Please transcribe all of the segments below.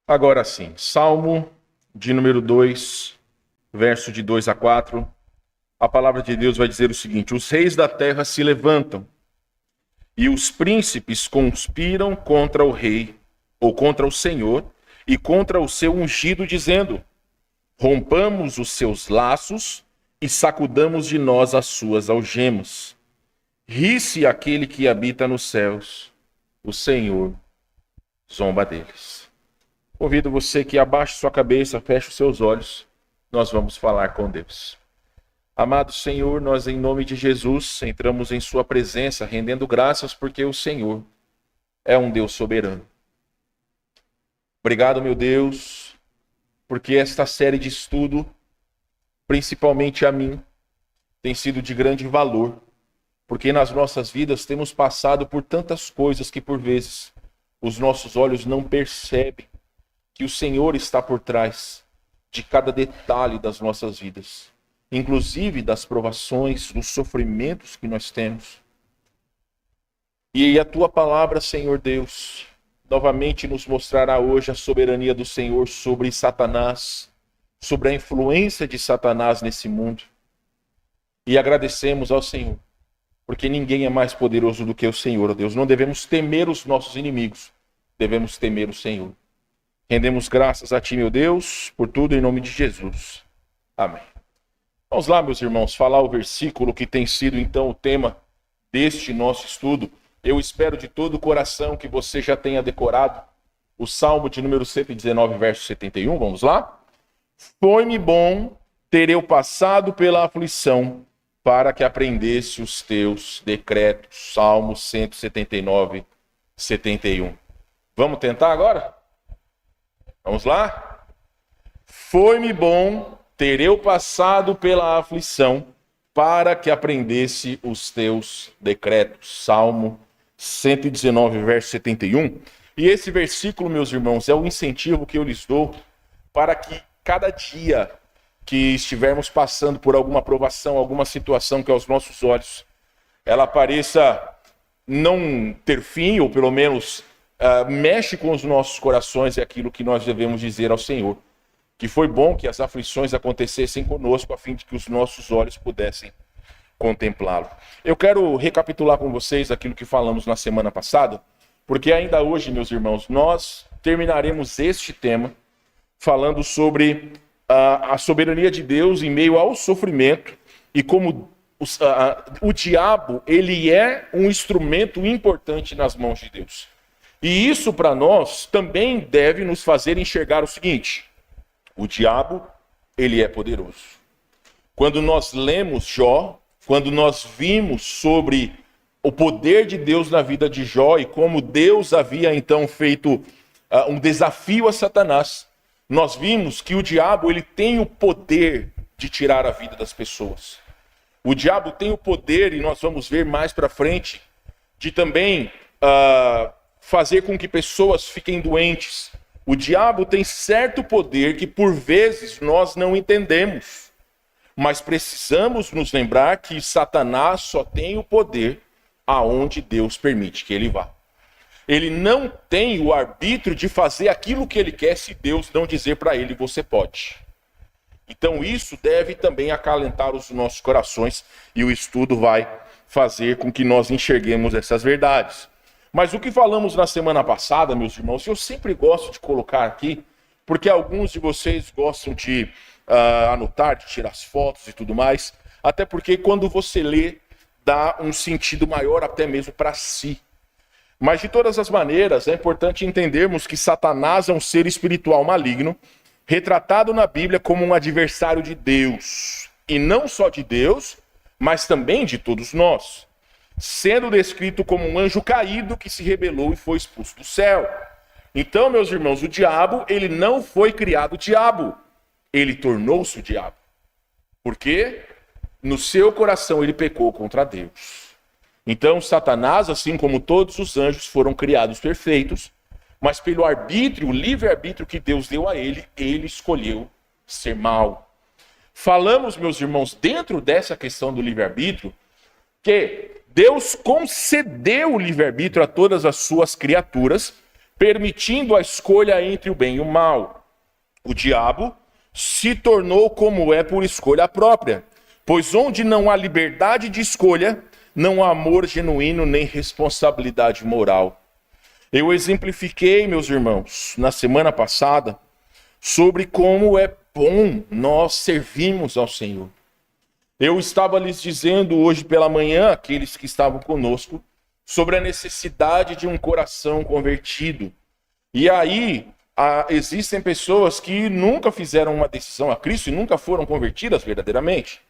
Agora sim, Salmo de número 2, verso de 2 a 4. A palavra de Deus vai dizer o seguinte: os reis da terra se levantam e os príncipes conspiram contra o rei, ou contra o Senhor, e contra o seu ungido, dizendo: rompamos os seus laços e sacudamos de nós as suas algemas. Ri-se aquele que habita nos céus, o Senhor zomba deles. Convido você que abaixe sua cabeça, feche os seus olhos, nós vamos falar com Deus. Amado Senhor, nós em nome de Jesus entramos em sua presença, rendendo graças porque o Senhor é um Deus soberano. Obrigado, meu Deus, porque esta série de estudo, principalmente a mim, tem sido de grande valor, porque nas nossas vidas temos passado por tantas coisas que por vezes os nossos olhos não percebem que o Senhor está por trás de cada detalhe das nossas vidas, inclusive das provações, dos sofrimentos que nós temos. E a tua palavra, Senhor Deus, novamente nos mostrará hoje a soberania do Senhor sobre Satanás, sobre a influência de Satanás nesse mundo. E agradecemos ao Senhor, porque ninguém é mais poderoso do que o Senhor, ó Deus. Não devemos temer os nossos inimigos, devemos temer o Senhor. Rendemos graças a Ti, meu Deus, por tudo em nome de Jesus. Amém. Vamos lá, meus irmãos, falar o versículo que tem sido então o tema deste nosso estudo. Eu espero de todo o coração que você já tenha decorado o Salmo de número 119, verso 71. Vamos lá? Foi-me bom ter eu passado pela aflição para que aprendesse os teus decretos. Salmo 179, 71. Vamos tentar agora? Vamos lá? Foi-me bom ter eu passado pela aflição para que aprendesse os teus decretos. Salmo 119, verso 71. E esse versículo, meus irmãos, é o incentivo que eu lhes dou para que cada dia que estivermos passando por alguma provação, alguma situação que aos nossos olhos ela pareça não ter fim, ou pelo menos mexe com os nossos corações, é aquilo que nós devemos dizer ao Senhor. Que foi bom que as aflições acontecessem conosco, a fim de que os nossos olhos pudessem contemplá-lo. Eu quero recapitular com vocês aquilo que falamos na semana passada, porque ainda hoje, meus irmãos, nós terminaremos este tema falando sobre a soberania de Deus em meio ao sofrimento e como o diabo ele é um instrumento importante nas mãos de Deus. E isso para nós também deve nos fazer enxergar o seguinte: o diabo, ele é poderoso. Quando nós lemos Jó, quando nós vimos sobre o poder de Deus na vida de Jó e como Deus havia então feito um desafio a Satanás, nós vimos que o diabo ele tem o poder de tirar a vida das pessoas. O diabo tem o poder, e nós vamos ver mais para frente, de também fazer com que pessoas fiquem doentes. O diabo tem certo poder que por vezes nós não entendemos, mas precisamos nos lembrar que Satanás só tem o poder aonde Deus permite que ele vá. Ele não tem o arbítrio de fazer aquilo que ele quer se Deus não dizer para ele: você pode. Então isso deve também acalentar os nossos corações, e o estudo vai fazer com que nós enxerguemos essas verdades. Mas o que falamos na semana passada, meus irmãos, eu sempre gosto de colocar aqui, porque alguns de vocês gostam de anotar, de tirar as fotos e tudo mais, até porque quando você lê, dá um sentido maior até mesmo para si. Mas de todas as maneiras, é importante entendermos que Satanás é um ser espiritual maligno, retratado na Bíblia como um adversário de Deus. E não só de Deus, mas também de todos nós, sendo descrito como um anjo caído que se rebelou e foi expulso do céu. Então, meus irmãos, o diabo, ele não foi criado diabo, ele tornou-se o diabo. Porque no seu coração ele pecou contra Deus. Então, Satanás, assim como todos os anjos, foram criados perfeitos, mas pelo arbítrio, o livre-arbítrio que Deus deu a ele, ele escolheu ser mau. Falamos, meus irmãos, dentro dessa questão do livre-arbítrio, que Deus concedeu o livre-arbítrio a todas as suas criaturas, permitindo a escolha entre o bem e o mal. O diabo se tornou como é por escolha própria, pois onde não há liberdade de escolha, não há amor genuíno nem responsabilidade moral. Eu exemplifiquei, meus irmãos, na semana passada, sobre como é bom nós servirmos ao Senhor. Eu estava lhes dizendo hoje pela manhã, aqueles que estavam conosco, sobre a necessidade de um coração convertido. E aí, existem pessoas que nunca fizeram uma decisão a Cristo e nunca foram convertidas verdadeiramente.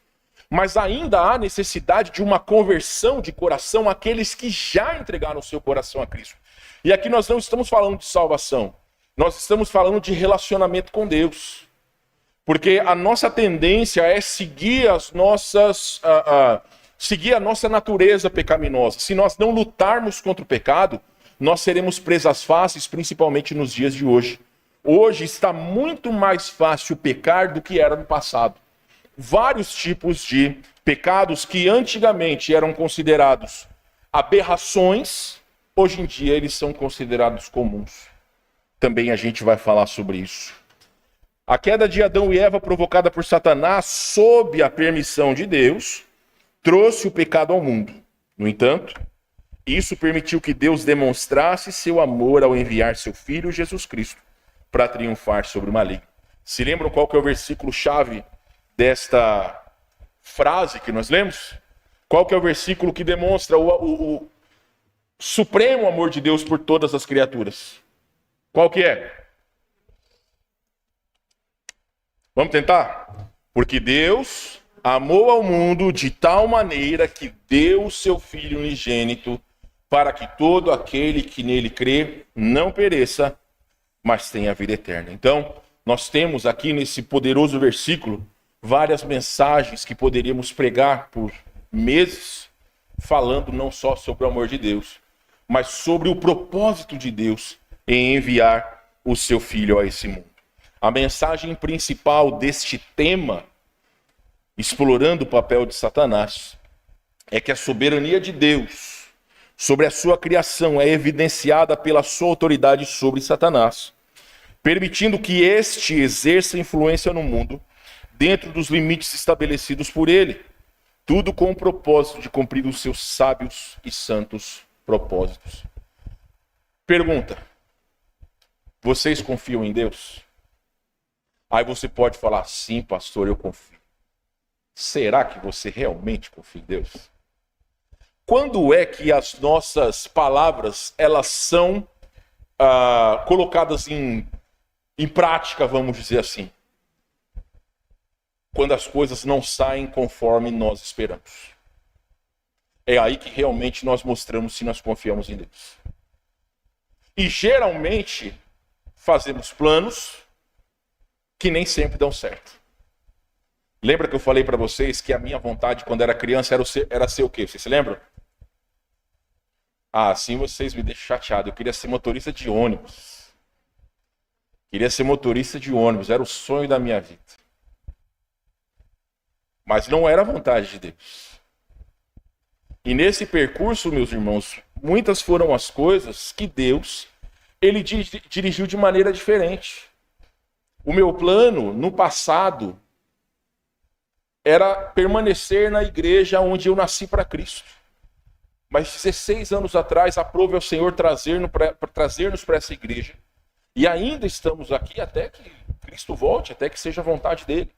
Mas ainda há necessidade de uma conversão de coração àqueles que já entregaram o seu coração a Cristo. E aqui nós não estamos falando de salvação, nós estamos falando de relacionamento com Deus. Porque a nossa tendência é seguir seguir a nossa natureza pecaminosa. Se nós não lutarmos contra o pecado, nós seremos presas fáceis, principalmente nos dias de hoje. Hoje está muito mais fácil pecar do que era no passado. Vários tipos de pecados que antigamente eram considerados aberrações, hoje em dia eles são considerados comuns. Também a gente vai falar sobre isso. A queda de Adão e Eva provocada por Satanás, sob a permissão de Deus, trouxe o pecado ao mundo. No entanto, isso permitiu que Deus demonstrasse seu amor ao enviar seu Filho Jesus Cristo para triunfar sobre o maligno. Se lembram qual que é o versículo-chave desta frase que nós lemos? Qual que é o versículo que demonstra o supremo amor de Deus por todas as criaturas? Qual que é? Vamos tentar? Porque Deus amou ao mundo de tal maneira que deu o seu Filho unigênito para que todo aquele que nele crê não pereça, mas tenha vida eterna. Então, nós temos aqui nesse poderoso versículo várias mensagens que poderíamos pregar por meses, falando não só sobre o amor de Deus, mas sobre o propósito de Deus em enviar o seu Filho a esse mundo. A mensagem principal deste tema, explorando o papel de Satanás, é que a soberania de Deus sobre a sua criação é evidenciada pela sua autoridade sobre Satanás, permitindo que este exerça influência no mundo dentro dos limites estabelecidos por ele, tudo com o propósito de cumprir os seus sábios e santos propósitos. Pergunta: vocês confiam em Deus? Aí você pode falar: sim, pastor, eu confio. Será que você realmente confia em Deus? Quando é que as nossas palavras elas são colocadas em prática, vamos dizer assim? Quando as coisas não saem conforme nós esperamos. É aí que realmente nós mostramos se nós confiamos em Deus. E geralmente fazemos planos que nem sempre dão certo. Lembra que eu falei para vocês que a minha vontade quando era criança era ser o quê? Vocês se lembram? Assim vocês me deixam chateado. Eu queria ser motorista de ônibus. Era o sonho da minha vida. Mas não era a vontade de Deus. E nesse percurso, meus irmãos, muitas foram as coisas que Deus, ele dirigiu de maneira diferente. O meu plano, no passado, era permanecer na igreja onde eu nasci para Cristo. Mas 16 anos atrás, aprove ao Senhor trazer-nos para essa igreja. E ainda estamos aqui até que Cristo volte, até que seja a vontade dele.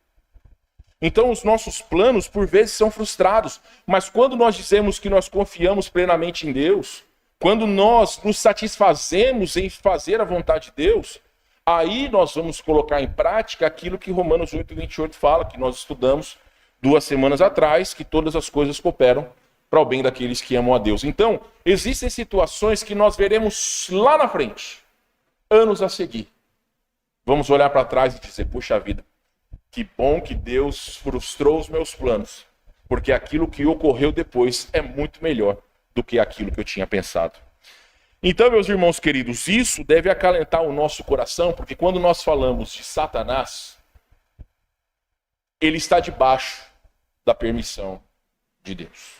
Então os nossos planos por vezes são frustrados, mas quando nós dizemos que nós confiamos plenamente em Deus, quando nós nos satisfazemos em fazer a vontade de Deus, aí nós vamos colocar em prática aquilo que Romanos 8:28 fala, que nós estudamos 2 semanas atrás, que todas as coisas cooperam para o bem daqueles que amam a Deus. Então, existem situações que nós veremos lá na frente, anos a seguir. Vamos olhar para trás e dizer: puxa vida, que bom que Deus frustrou os meus planos, porque aquilo que ocorreu depois é muito melhor do que aquilo que eu tinha pensado. Então, meus irmãos queridos, isso deve acalentar o nosso coração, porque quando nós falamos de Satanás, ele está debaixo da permissão de Deus.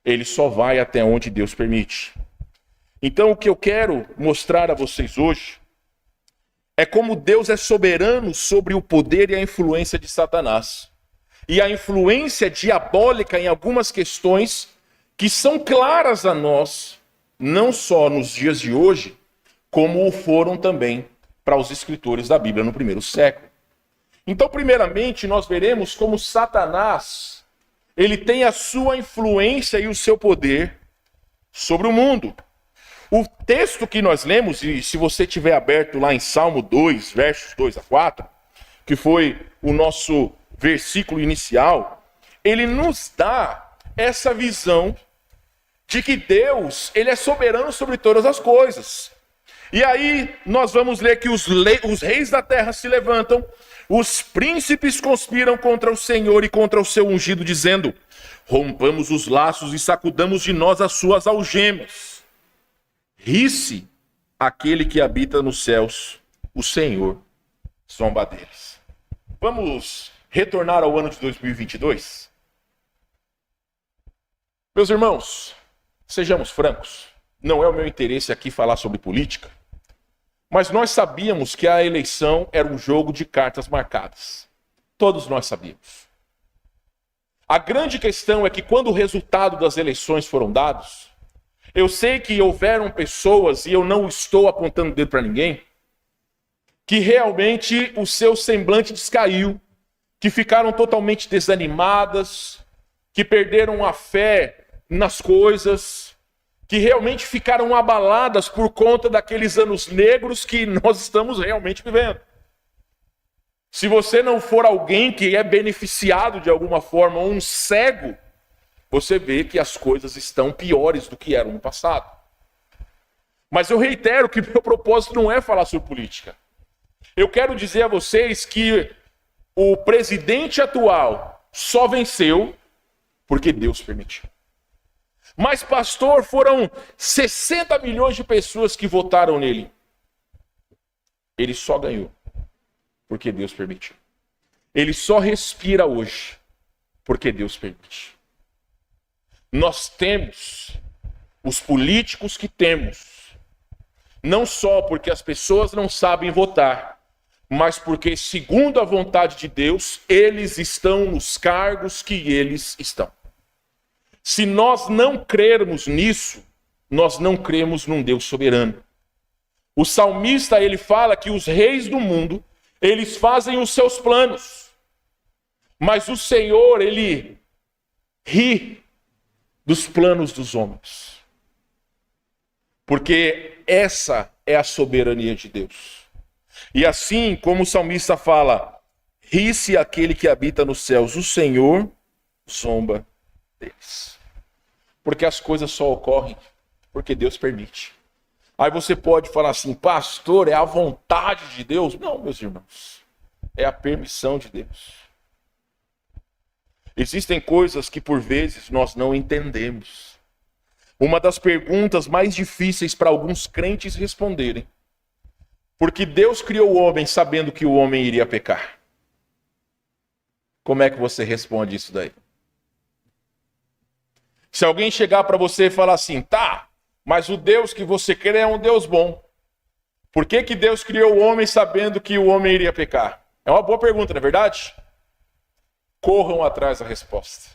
Ele só vai até onde Deus permite. Então, o que eu quero mostrar a vocês hoje é como Deus é soberano sobre o poder e a influência de Satanás. E a influência diabólica em algumas questões que são claras a nós, não só nos dias de hoje, como o foram também para os escritores da Bíblia no primeiro século. Então, primeiramente, nós veremos como Satanás, ele tem a sua influência e o seu poder sobre o mundo. O texto que nós lemos, e se você tiver aberto lá em Salmo 2, versos 2 a 4, que foi o nosso versículo inicial, ele nos dá essa visão de que Deus, ele é soberano sobre todas as coisas. E aí nós vamos ler que os reis da terra se levantam, os príncipes conspiram contra o Senhor e contra o seu ungido, dizendo: rompamos os laços e sacudamos de nós as suas algemas. Ri-se aquele que habita nos céus, o Senhor zomba deles. Vamos retornar ao ano de 2022? Meus irmãos, sejamos francos, não é o meu interesse aqui falar sobre política, mas nós sabíamos que a eleição era um jogo de cartas marcadas. Todos nós sabíamos. A grande questão é que quando o resultado das eleições foram dados, eu sei que houveram pessoas, e eu não estou apontando o dedo para ninguém, que realmente o seu semblante descaiu, que ficaram totalmente desanimadas, que perderam a fé nas coisas, que realmente ficaram abaladas por conta daqueles anos negros que nós estamos realmente vivendo. Se você não for alguém que é beneficiado de alguma forma, um cego, você vê que as coisas estão piores do que eram no passado. Mas eu reitero que meu propósito não é falar sobre política. Eu quero dizer a vocês que o presidente atual só venceu porque Deus permitiu. Mas, pastor, foram 60 milhões de pessoas que votaram nele. Ele só ganhou porque Deus permitiu. Ele só respira hoje porque Deus permite. Nós temos os políticos que temos, não só porque as pessoas não sabem votar, mas porque, segundo a vontade de Deus, eles estão nos cargos que eles estão. Se nós não crermos nisso, nós não cremos num Deus soberano. O salmista, ele fala que os reis do mundo, eles fazem os seus planos, mas o Senhor, ele ri dos planos dos homens. Porque essa é a soberania de Deus. E assim como o salmista fala, ri-se aquele que habita nos céus, o Senhor zomba deles. Porque as coisas só ocorrem porque Deus permite. Aí você pode falar assim, pastor, é a vontade de Deus? Não, meus irmãos, é a permissão de Deus. Existem coisas que por vezes nós não entendemos. Uma das perguntas mais difíceis para alguns crentes responderem, porque Deus criou o homem sabendo que o homem iria pecar. Como é que você responde isso daí? Se alguém chegar para você e falar assim, tá, mas o Deus que você crê é um Deus bom. Por que que Deus criou o homem sabendo que o homem iria pecar? É uma boa pergunta, não é verdade? Corram atrás da resposta.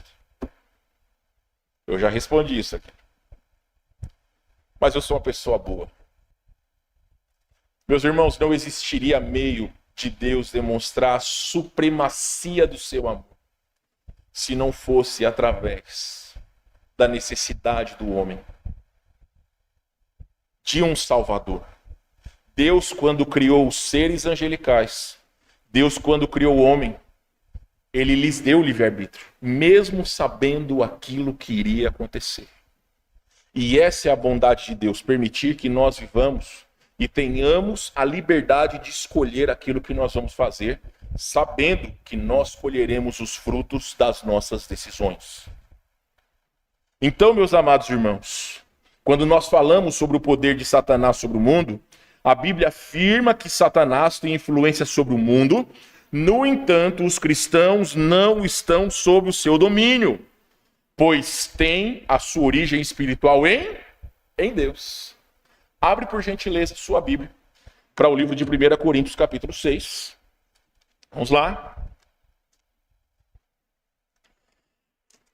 Eu já respondi isso aqui. Mas eu sou uma pessoa boa. Meus irmãos, não existiria meio de Deus demonstrar a supremacia do seu amor se não fosse através da necessidade do homem de um Salvador. Deus, quando criou os seres angelicais, Deus, quando criou o homem, ele lhes deu livre-arbítrio, mesmo sabendo aquilo que iria acontecer. E essa é a bondade de Deus, permitir que nós vivamos e tenhamos a liberdade de escolher aquilo que nós vamos fazer, sabendo que nós colheremos os frutos das nossas decisões. Então, meus amados irmãos, quando nós falamos sobre o poder de Satanás sobre o mundo, a Bíblia afirma que Satanás tem influência sobre o mundo. No entanto, os cristãos não estão sob o seu domínio, pois têm a sua origem espiritual em Deus. Abre, por gentileza, sua Bíblia para o livro de 1 Coríntios, capítulo 6. Vamos lá.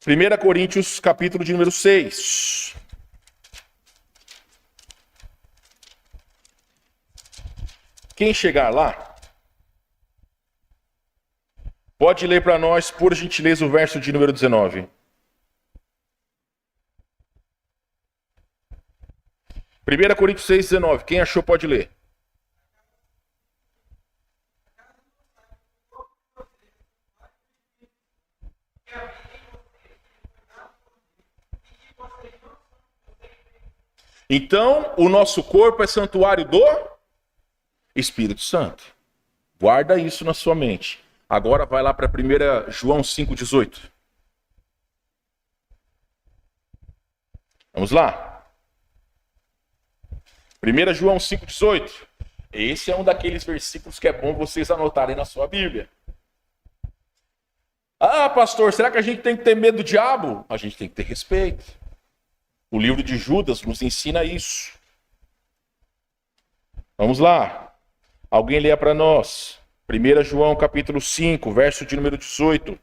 1 Coríntios, capítulo de número 6. Quem chegar lá, pode ler para nós, por gentileza, o verso de número 19. 1 Coríntios 6, 19. Quem achou pode ler. Então, o nosso corpo é santuário do Espírito Santo. Guarda isso na sua mente. Agora vai lá para 1 João 5,18. Vamos lá. 1 João 5,18. Esse é um daqueles versículos que é bom vocês anotarem na sua Bíblia. Ah, pastor, será que a gente tem que ter medo do diabo? A gente tem que ter respeito. O livro de Judas nos ensina isso. Vamos lá. Alguém leia para nós. 1 João capítulo 5, verso de número 18.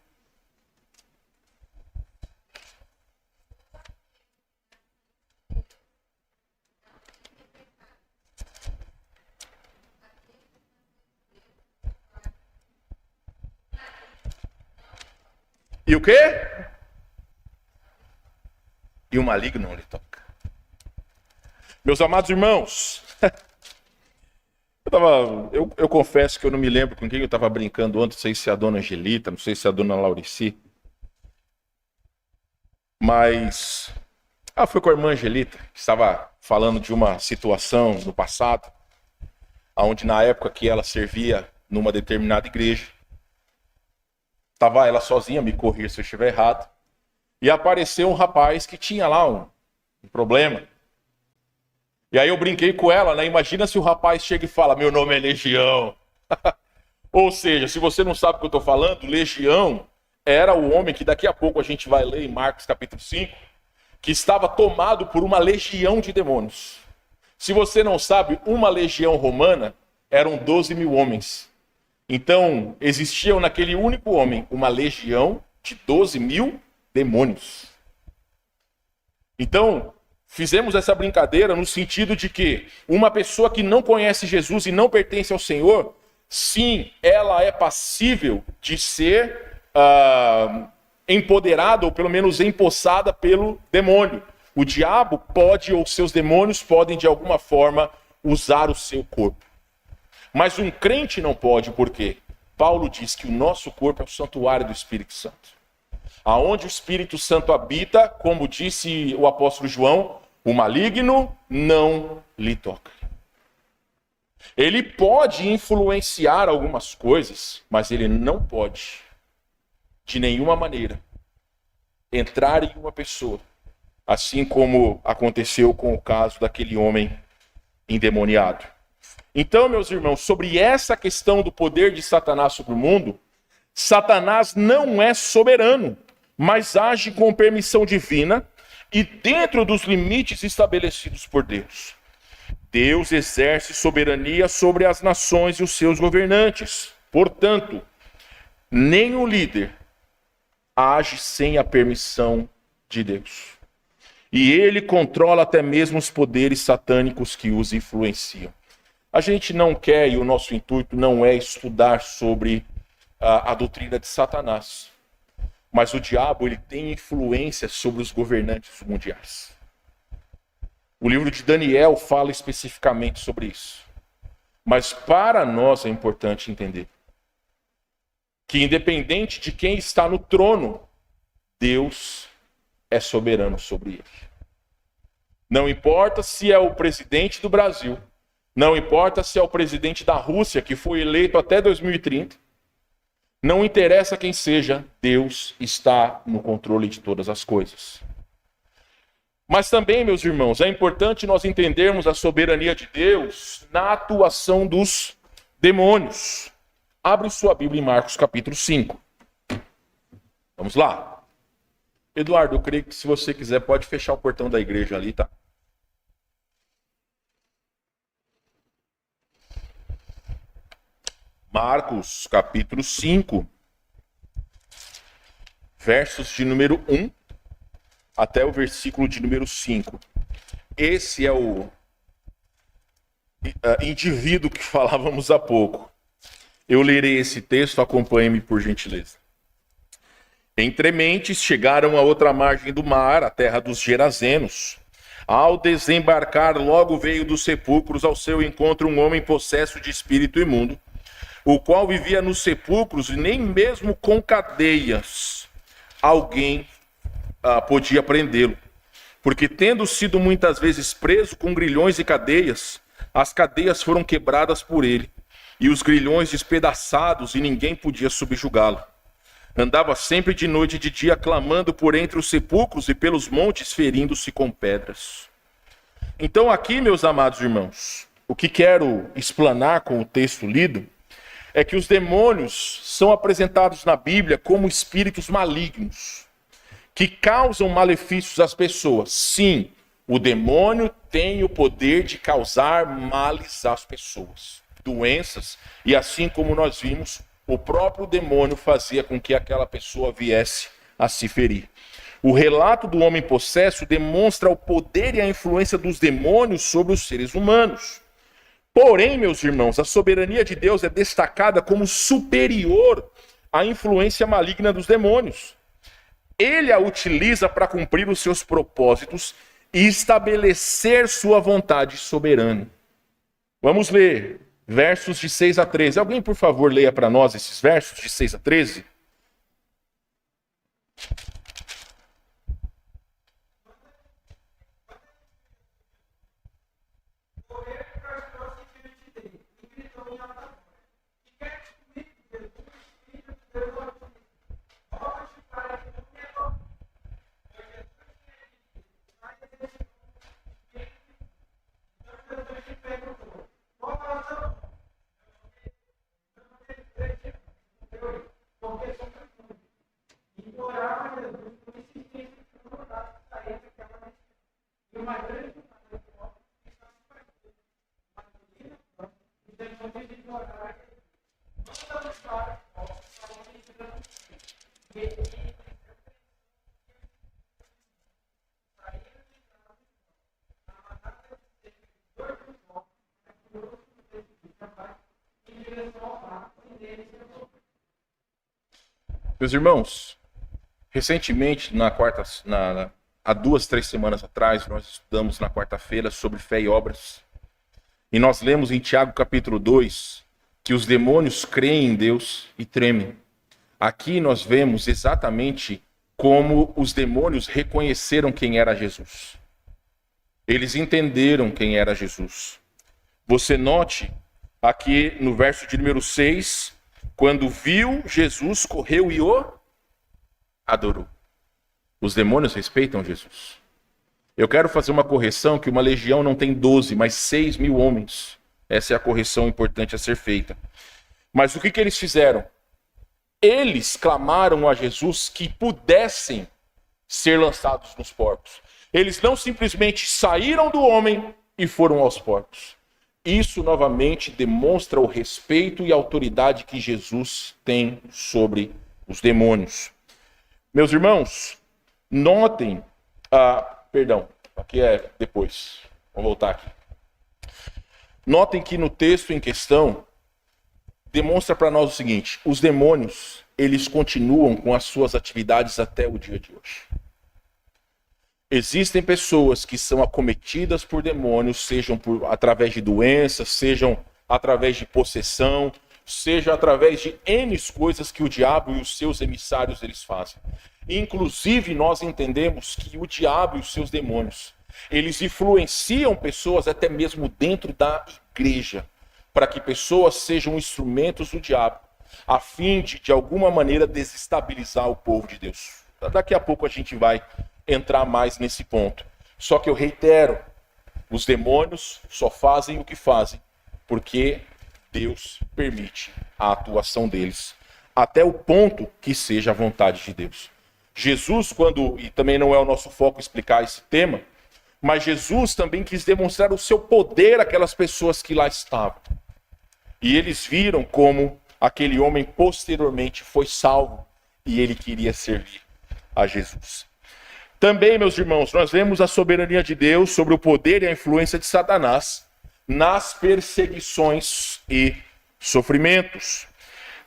E o quê? E o maligno não lhe toca. Meus amados irmãos, eu confesso que eu não me lembro com quem eu estava brincando ontem, não sei se é a dona Angelita, não sei se é a dona Laurici. Mas, foi com a irmã Angelita, que estava falando de uma situação no passado, onde na época que ela servia numa determinada igreja, estava ela sozinha, me corrija se eu estiver errado, e apareceu um rapaz que tinha lá um problema. E aí eu brinquei com ela, né? Imagina se o rapaz chega e fala, meu nome é Legião. Ou seja, se você não sabe o que eu estou falando, Legião era o homem que daqui a pouco a gente vai ler em Marcos capítulo 5, que estava tomado por uma legião de demônios. Se você não sabe, uma legião romana eram 12 mil homens. Então, existiam naquele único homem uma legião de 12 mil demônios. Então, fizemos essa brincadeira no sentido de que uma pessoa que não conhece Jesus e não pertence ao Senhor, sim, ela é passível de ser empoderada ou pelo menos empossada pelo demônio. O diabo pode, ou seus demônios podem de alguma forma usar o seu corpo. Mas um crente não pode, por quê? Paulo diz que o nosso corpo é o santuário do Espírito Santo. Aonde o Espírito Santo habita, como disse o apóstolo João, o maligno não lhe toca. Ele pode influenciar algumas coisas, mas ele não pode, de nenhuma maneira, entrar em uma pessoa, assim como aconteceu com o caso daquele homem endemoniado. Então, meus irmãos, sobre essa questão do poder de Satanás sobre o mundo, Satanás não é soberano, mas age com permissão divina e dentro dos limites estabelecidos por Deus. Deus exerce soberania sobre as nações e os seus governantes. Portanto, nenhum líder age sem a permissão de Deus. E ele controla até mesmo os poderes satânicos que os influenciam. A gente não quer, e o nosso intuito não é estudar sobre a doutrina de Satanás. Mas o diabo, ele tem influência sobre os governantes mundiais. O livro de Daniel fala especificamente sobre isso. Mas para nós é importante entender que independente de quem está no trono, Deus é soberano sobre ele. Não importa se é o presidente do Brasil, não importa se é o presidente da Rússia, que foi eleito até 2030, não interessa quem seja, Deus está no controle de todas as coisas. Mas também, meus irmãos, é importante nós entendermos a soberania de Deus na atuação dos demônios. Abre sua Bíblia em Marcos capítulo 5. Vamos lá. Eduardo, eu creio que se você quiser pode fechar o portão da igreja ali, tá? Marcos, capítulo 5, versos de número 1 até o versículo de número 5. Esse é o indivíduo que falávamos há pouco. Eu lerei esse texto, acompanhe-me por gentileza. Entre mentes chegaram à outra margem do mar, a terra dos Gerazenos. Ao desembarcar, logo veio dos sepulcros ao seu encontro um homem possesso de espírito imundo, o qual vivia nos sepulcros e nem mesmo com cadeias alguém podia prendê-lo. Porque tendo sido muitas vezes preso com grilhões e cadeias, as cadeias foram quebradas por ele, e os grilhões despedaçados, e ninguém podia subjugá-lo. Andava sempre de noite e de dia, clamando por entre os sepulcros e pelos montes, ferindo-se com pedras. Então aqui, meus amados irmãos, o que quero explanar com o texto lido é que os demônios são apresentados na Bíblia como espíritos malignos, que causam malefícios às pessoas. Sim, o demônio tem o poder de causar males às pessoas, doenças, e assim como nós vimos, o próprio demônio fazia com que aquela pessoa viesse a se ferir. O relato do homem possesso demonstra o poder e a influência dos demônios sobre os seres humanos. Porém, meus irmãos, a soberania de Deus é destacada como superior à influência maligna dos demônios. Ele a utiliza para cumprir os seus propósitos e estabelecer sua vontade soberana. Vamos ler versos de 6 a 13. Alguém, por favor, leia para nós esses versos de 6 a 13. Meus irmãos, recentemente, há 2, 3 semanas atrás, nós estudamos na quarta-feira sobre fé e obras. E nós lemos em Tiago capítulo 2 que os demônios creem em Deus e tremem. Aqui nós vemos exatamente como os demônios reconheceram quem era Jesus. Eles entenderam quem era Jesus. Você note aqui no verso de número 6, quando viu Jesus, correu e o adorou. Os demônios respeitam Jesus. Eu quero fazer uma correção que uma legião não tem 12, mas 6.000 homens. Essa é a correção importante a ser feita. Mas o que eles fizeram? Eles clamaram a Jesus que pudessem ser lançados nos porcos. Eles não simplesmente saíram do homem e foram aos porcos. Isso novamente demonstra o respeito e a autoridade que Jesus tem sobre os demônios. Meus irmãos, notem, aqui é depois, vamos voltar aqui. Notem que no texto em questão, demonstra para nós o seguinte: os demônios, eles continuam com as suas atividades até o dia de hoje. Existem pessoas que são acometidas por demônios, sejam através de doenças, sejam através de possessão, seja através de N coisas que o diabo e os seus emissários eles fazem. Inclusive, nós entendemos que o diabo e os seus demônios, eles influenciam pessoas até mesmo dentro da igreja, para que pessoas sejam instrumentos do diabo, a fim de alguma maneira, desestabilizar o povo de Deus. Daqui a pouco a gente vai entrar mais nesse ponto. Só que eu reitero, os demônios só fazem o que fazem porque Deus permite a atuação deles, até o ponto que seja a vontade de Deus. Jesus, e também não é o nosso foco explicar esse tema, mas Jesus também quis demonstrar o seu poder àquelas pessoas que lá estavam. E eles viram como aquele homem posteriormente foi salvo e ele queria servir a Jesus. Também, meus irmãos, nós vemos a soberania de Deus sobre o poder e a influência de Satanás nas perseguições e sofrimentos.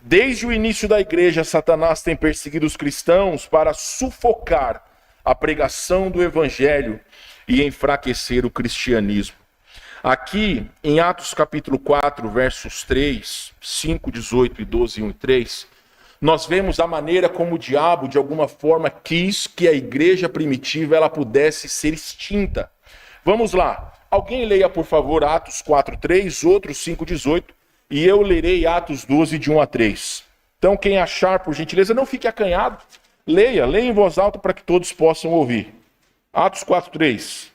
Desde o início da igreja, Satanás tem perseguido os cristãos para sufocar a pregação do evangelho e enfraquecer o cristianismo. Aqui, em Atos capítulo 4, versos 3, 5, 18 e 12, 1 e 3, nós vemos a maneira como o diabo, de alguma forma, quis que a igreja primitiva ela pudesse ser extinta. Vamos lá. Alguém leia, por favor, Atos 4, 3, outros 5, 18, e eu lerei Atos 12, de 1 a 3. Então, quem achar, por gentileza, não fique acanhado. Leia em voz alta para que todos possam ouvir. Atos 4, 3.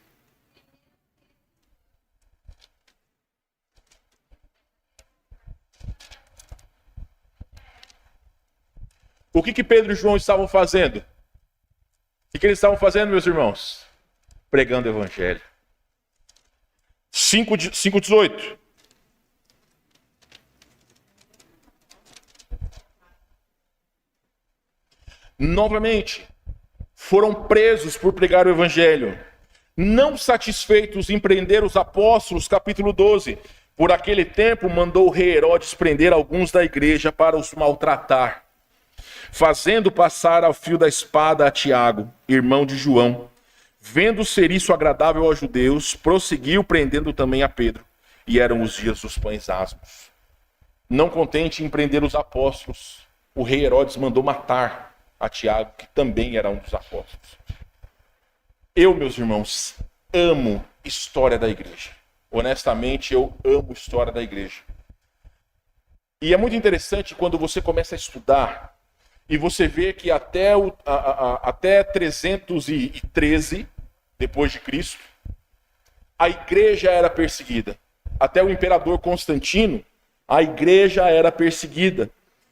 O que Pedro e João estavam fazendo? O que eles estavam fazendo, meus irmãos? Pregando o evangelho. 5:18. Novamente, foram presos por pregar o evangelho. Não satisfeitos em prender os apóstolos, capítulo 12. Por aquele tempo, mandou o rei Herodes prender alguns da igreja para os maltratar, fazendo passar ao fio da espada a Tiago, irmão de João. Vendo ser isso agradável aos judeus, prosseguiu prendendo também a Pedro. E eram os dias dos pães asmos. Não contente em prender os apóstolos, o rei Herodes mandou matar a Tiago, que também era um dos apóstolos. Eu, meus irmãos, amo história da igreja. Honestamente, eu amo história da igreja. E é muito interessante quando você começa a estudar e você vê que até 313 depois de Cristo, a igreja era perseguida. Até o imperador Constantino, a igreja era perseguida.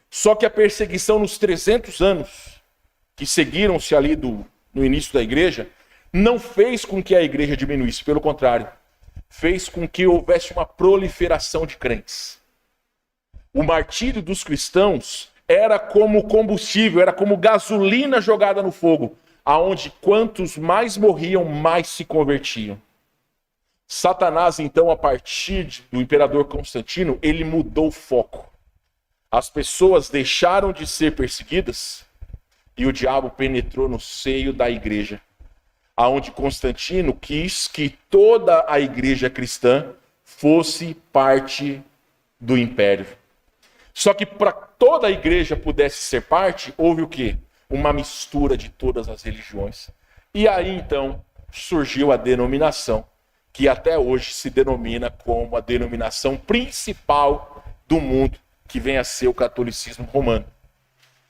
Só que a perseguição nos 300 anos que seguiram-se ali no início da igreja, não fez com que a igreja diminuísse, pelo contrário, fez com que houvesse uma proliferação de crentes. O martírio dos cristãos era como combustível, era como gasolina jogada no fogo, aonde quantos mais morriam, mais se convertiam. Satanás, então, a partir do imperador Constantino, ele mudou o foco. As pessoas deixaram de ser perseguidas e o diabo penetrou no seio da igreja, aonde Constantino quis que toda a igreja cristã fosse parte do império. Só que para toda a igreja pudesse ser parte, houve o quê? Uma mistura de todas as religiões. E aí, então, surgiu a denominação, que até hoje se denomina como a denominação principal do mundo, que vem a ser o catolicismo romano.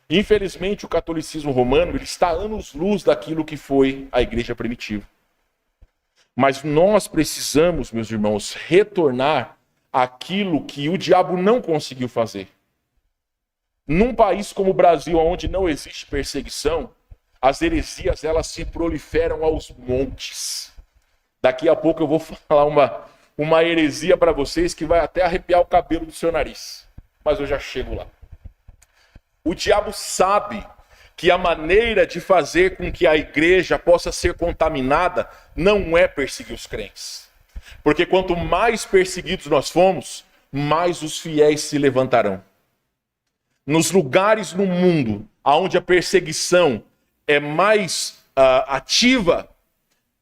Infelizmente, o catolicismo romano ele está anos-luz daquilo que foi a igreja primitiva. Mas nós precisamos, meus irmãos, retornar àquilo que o diabo não conseguiu fazer. Num país como o Brasil, onde não existe perseguição, as heresias elas se proliferam aos montes. Daqui a pouco eu vou falar uma heresia para vocês que vai até arrepiar o cabelo do seu nariz. Mas eu já chego lá. O diabo sabe que a maneira de fazer com que a igreja possa ser contaminada não é perseguir os crentes. Porque quanto mais perseguidos nós formos, mais os fiéis se levantarão. Nos lugares no mundo onde a perseguição é mais ativa,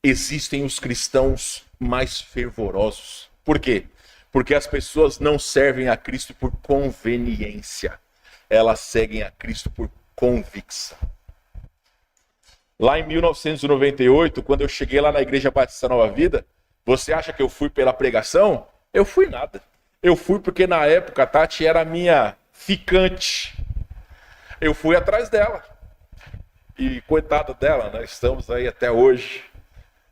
existem os cristãos mais fervorosos. Por quê? Porque as pessoas não servem a Cristo por conveniência. Elas seguem a Cristo por convicção. Lá em 1998, quando eu cheguei lá na Igreja Batista Nova Vida, você acha que eu fui pela pregação? Eu fui nada. Eu fui porque na época a Tati era minha ficante. Eu fui atrás dela. E coitada dela, nós estamos aí até hoje.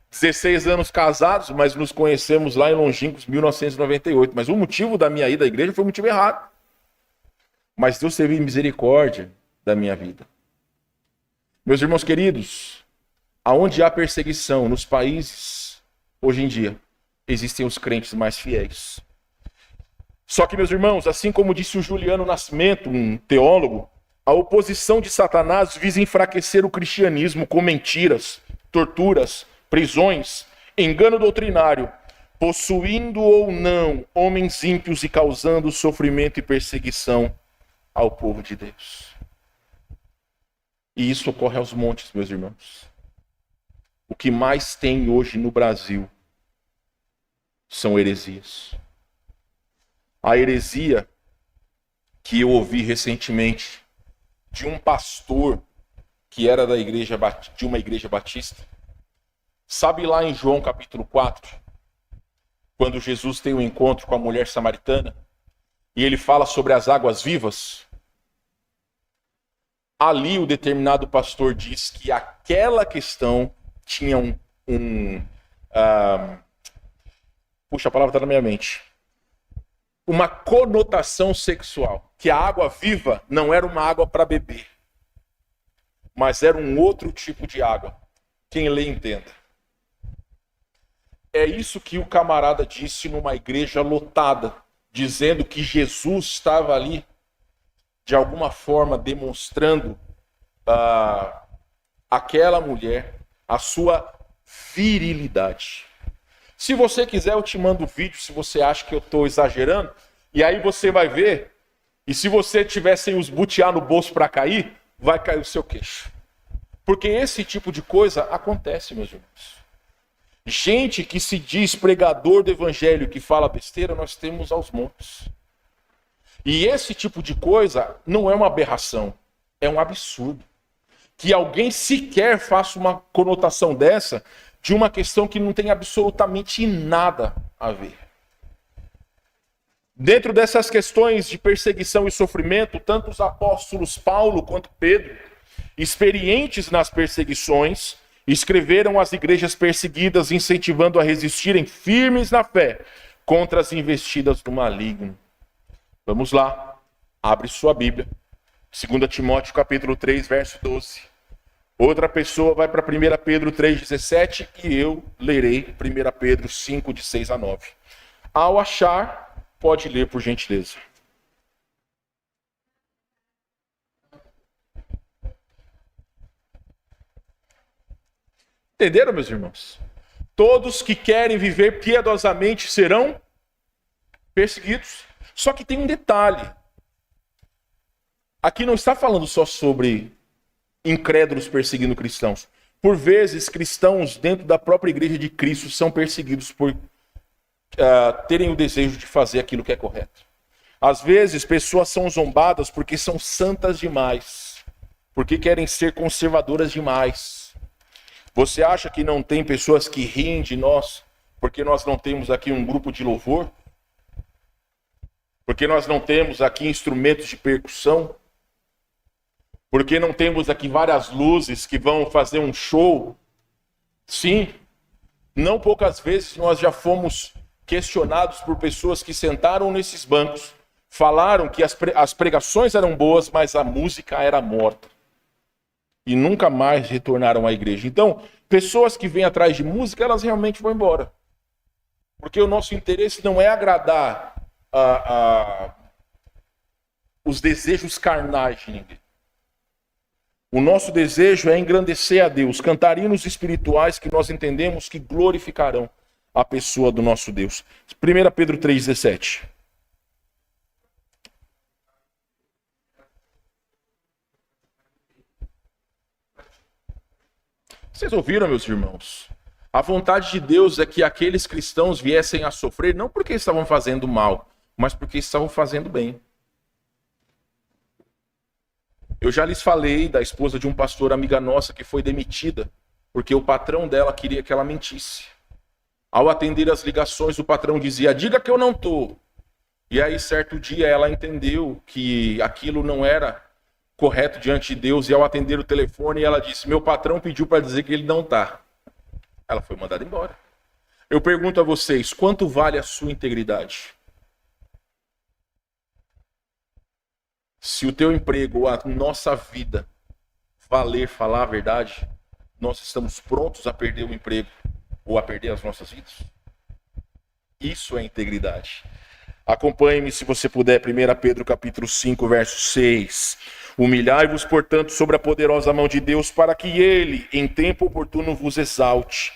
16 anos casados, mas nos conhecemos lá em longínquos 1998. Mas o motivo da minha ida à igreja foi o motivo errado. Mas Deus teve misericórdia da minha vida. Meus irmãos queridos, aonde há perseguição nos países, hoje em dia, existem os crentes mais fiéis. Só que, meus irmãos, assim como disse o Juliano Nascimento, um teólogo, a oposição de Satanás visa enfraquecer o cristianismo com mentiras, torturas, prisões, engano doutrinário, possuindo ou não homens ímpios e causando sofrimento e perseguição ao povo de Deus. E isso ocorre aos montes, meus irmãos. O que mais tem hoje no Brasil são heresias. A heresia que eu ouvi recentemente de um pastor que era de uma igreja batista. Sabe lá em João capítulo 4, quando Jesus tem um encontro com a mulher samaritana e ele fala sobre as águas vivas? Ali o determinado pastor diz que aquela questão tinha puxa, a palavra está na minha mente. Uma conotação sexual. Que a água viva não era uma água para beber, mas era um outro tipo de água. Quem lê, entenda. É isso que o camarada disse numa igreja lotada, dizendo que Jesus estava ali, de alguma forma, demonstrando àquela mulher a sua virilidade. Se você quiser, eu te mando o vídeo, se você acha que eu estou exagerando, e aí você vai ver, e se você tiver sem os butiá no bolso para cair, vai cair o seu queixo. Porque esse tipo de coisa acontece, meus irmãos. Gente que se diz pregador do evangelho, que fala besteira, nós temos aos montes. E esse tipo de coisa não é uma aberração, é um absurdo. Que alguém sequer faça uma conotação dessa de uma questão que não tem absolutamente nada a ver. Dentro dessas questões de perseguição e sofrimento, tanto os apóstolos Paulo quanto Pedro, experientes nas perseguições, escreveram às igrejas perseguidas, incentivando a resistirem firmes na fé contra as investidas do maligno. Vamos lá, abre sua Bíblia, 2 Timóteo capítulo 3, verso 12. Outra pessoa vai para 1 Pedro 3,17 e eu lerei 1 Pedro 5, de 6 a 9. Ao achar, pode ler por gentileza. Entenderam, meus irmãos? Todos que querem viver piedosamente serão perseguidos. Só que tem um detalhe. Aqui não está falando só sobre incrédulos perseguindo cristãos. Por vezes, cristãos dentro da própria igreja de Cristo são perseguidos por terem o desejo de fazer aquilo que é correto. Às vezes, pessoas são zombadas porque são santas demais, porque querem ser conservadoras demais. Você acha que não tem pessoas que riem de nós porque nós não temos aqui um grupo de louvor? Porque nós não temos aqui instrumentos de percussão? Porque não temos aqui várias luzes que vão fazer um show? Sim, não poucas vezes nós já fomos questionados por pessoas que sentaram nesses bancos, falaram que as pregações eram boas, mas a música era morta. E nunca mais retornaram à igreja. Então, pessoas que vêm atrás de música, elas realmente vão embora. Porque o nosso interesse não é agradar os desejos carnais de ninguém. O nosso desejo é engrandecer a Deus, cantar hinos espirituais que nós entendemos que glorificarão a pessoa do nosso Deus. 1 Pedro 3,17. Vocês ouviram, meus irmãos? A vontade de Deus é que aqueles cristãos viessem a sofrer, não porque estavam fazendo mal, mas porque estavam fazendo bem. Eu já lhes falei da esposa de um pastor amiga nossa que foi demitida, porque o patrão dela queria que ela mentisse. Ao atender as ligações, o patrão dizia, diga que eu não estou. E aí, certo dia, ela entendeu que aquilo não era correto diante de Deus, e ao atender o telefone, ela disse, meu patrão pediu para dizer que ele não está. Ela foi mandada embora. Eu pergunto a vocês, quanto vale a sua integridade? Se o teu emprego ou a nossa vida valer falar a verdade, nós estamos prontos a perder o emprego ou a perder as nossas vidas? Isso é integridade. Acompanhe-me, se você puder, 1 Pedro capítulo 5, verso 6. Humilhai-vos, portanto, sobre a poderosa mão de Deus, para que ele, em tempo oportuno, vos exalte,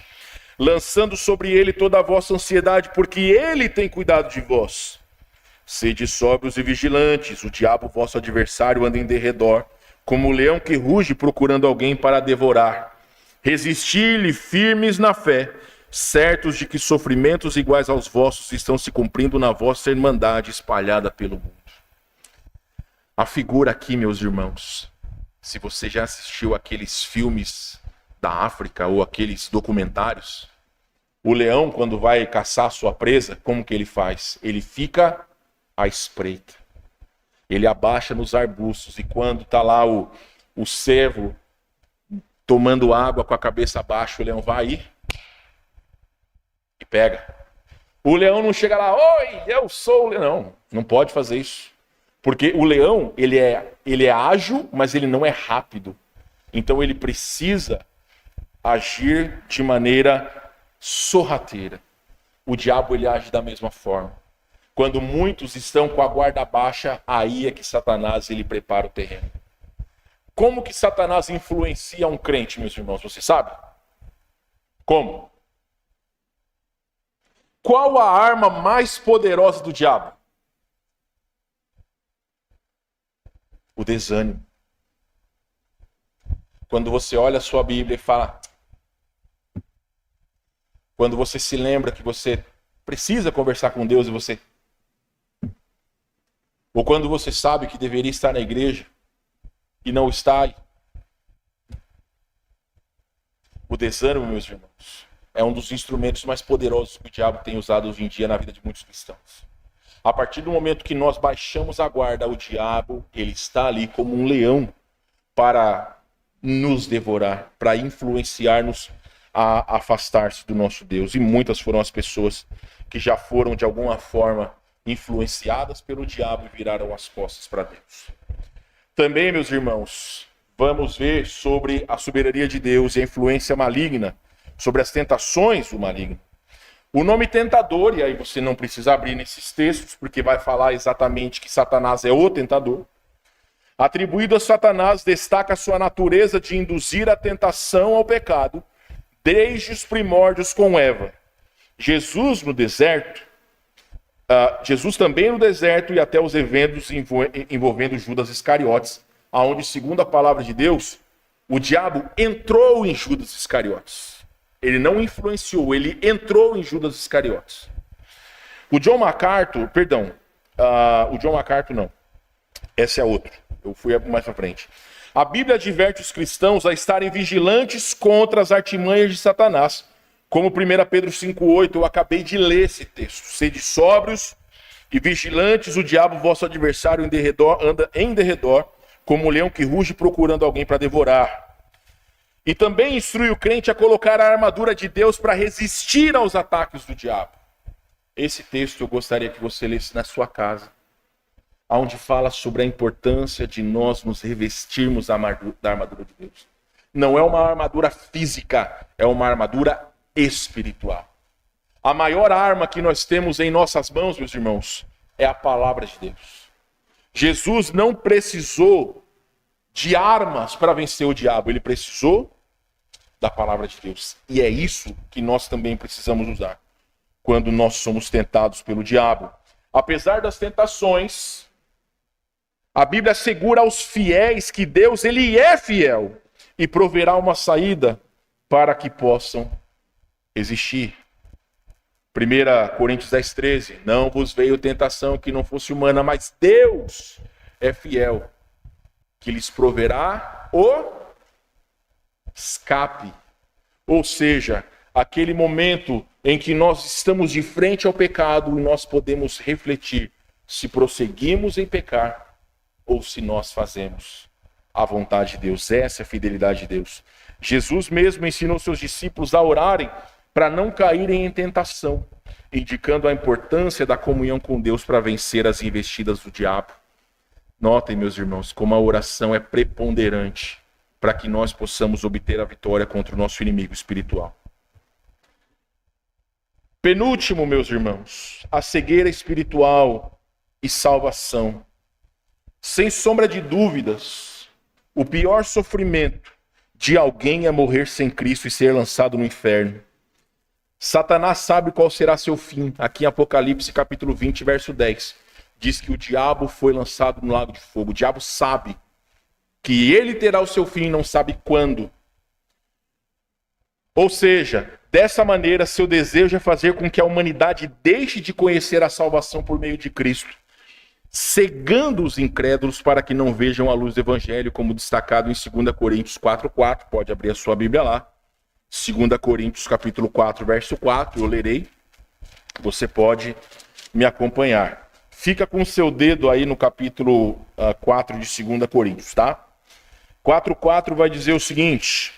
lançando sobre ele toda a vossa ansiedade, porque ele tem cuidado de vós. Sede sóbrios e vigilantes, o diabo, vosso adversário, anda em derredor, como o leão que ruge procurando alguém para devorar. Resisti-lhe firmes na fé, certos de que sofrimentos iguais aos vossos estão se cumprindo na vossa irmandade espalhada pelo mundo. A figura aqui, meus irmãos, se você já assistiu aqueles filmes da África ou aqueles documentários, o leão, quando vai caçar sua presa, como que ele faz? Ele fica à espreita. Ele abaixa nos arbustos e quando está lá o cervo tomando água com a cabeça abaixo, o leão vai aí e pega. O leão não chega lá, oi, eu sou o leão. Não pode fazer isso. Porque o leão, ele é ágil, mas ele não é rápido. Então ele precisa agir de maneira sorrateira. O diabo, ele age da mesma forma. Quando muitos estão com a guarda baixa, aí é que Satanás, ele prepara o terreno. Como que Satanás influencia um crente, meus irmãos? Você sabe? Como? Qual a arma mais poderosa do diabo? O desânimo. Quando você olha a sua Bíblia e fala... Quando você se lembra que você precisa conversar com Deus e você... Ou quando você sabe que deveria estar na igreja e não está aí. O desânimo, meus irmãos, é um dos instrumentos mais poderosos que o diabo tem usado hoje em dia na vida de muitos cristãos. A partir do momento que nós baixamos a guarda, o diabo, ele está ali como um leão para nos devorar, para influenciar-nos a afastar-se do nosso Deus. E muitas foram as pessoas que já foram, de alguma forma, influenciadas pelo diabo e viraram as costas para Deus. Também, meus irmãos, vamos ver sobre a soberania de Deus e a influência maligna, sobre as tentações do maligno. O nome tentador, e aí você não precisa abrir nesses textos, porque vai falar exatamente que Satanás é o tentador. Atribuído a Satanás, destaca a sua natureza de induzir a tentação ao pecado, desde os primórdios com Eva. Jesus também no deserto e até os eventos envolvendo Judas Iscariotes, aonde, segundo a palavra de Deus, o diabo entrou em Judas Iscariotes. Ele não influenciou, ele entrou em Judas Iscariotes. O John MacArthur não. Essa é outra. Eu fui mais pra frente. A Bíblia adverte os cristãos a estarem vigilantes contra as artimanhas de Satanás. Como 1 Pedro 5,8, eu acabei de ler esse texto. Sede sóbrios e vigilantes, o diabo, vosso adversário, anda em derredor, como um leão que ruge procurando alguém para devorar. E também instrui o crente a colocar a armadura de Deus para resistir aos ataques do diabo. Esse texto eu gostaria que você lesse na sua casa, onde fala sobre a importância de nós nos revestirmos da armadura de Deus. Não é uma armadura física, é uma armadura espiritual. A maior arma que nós temos em nossas mãos, meus irmãos, é a palavra de Deus. Jesus não precisou de armas para vencer o diabo, ele precisou da palavra de Deus. E é isso que nós também precisamos usar quando nós somos tentados pelo diabo. Apesar das tentações, a Bíblia assegura aos fiéis que Deus, ele é fiel e proverá uma saída para que possam existir. 1 Coríntios 10:13, não vos veio tentação que não fosse humana, mas Deus é fiel, que lhes proverá o escape. Ou seja, aquele momento em que nós estamos de frente ao pecado e nós podemos refletir se prosseguimos em pecar ou se nós fazemos a vontade de Deus. Essa é a fidelidade de Deus. Jesus mesmo ensinou seus discípulos a orarem para não caírem em tentação, indicando a importância da comunhão com Deus para vencer as investidas do diabo. Notem, meus irmãos, como a oração é preponderante para que nós possamos obter a vitória contra o nosso inimigo espiritual. Penúltimo, meus irmãos, a cegueira espiritual e salvação. Sem sombra de dúvidas, o pior sofrimento de alguém é morrer sem Cristo e ser lançado no inferno. Satanás sabe qual será seu fim. Aqui em Apocalipse capítulo 20, verso 10, diz que o diabo foi lançado no lago de fogo. O diabo sabe que ele terá o seu fim e não sabe quando. Ou seja, dessa maneira, seu desejo é fazer com que a humanidade deixe de conhecer a salvação por meio de Cristo, cegando os incrédulos para que não vejam a luz do Evangelho, como destacado em 2 Coríntios 4:4. Pode abrir a sua Bíblia lá. 2 Coríntios capítulo 4, verso 4, eu lerei. Você pode me acompanhar. Fica com o seu dedo aí no capítulo 4 de 2 Coríntios, tá? 4:4 vai dizer o seguinte: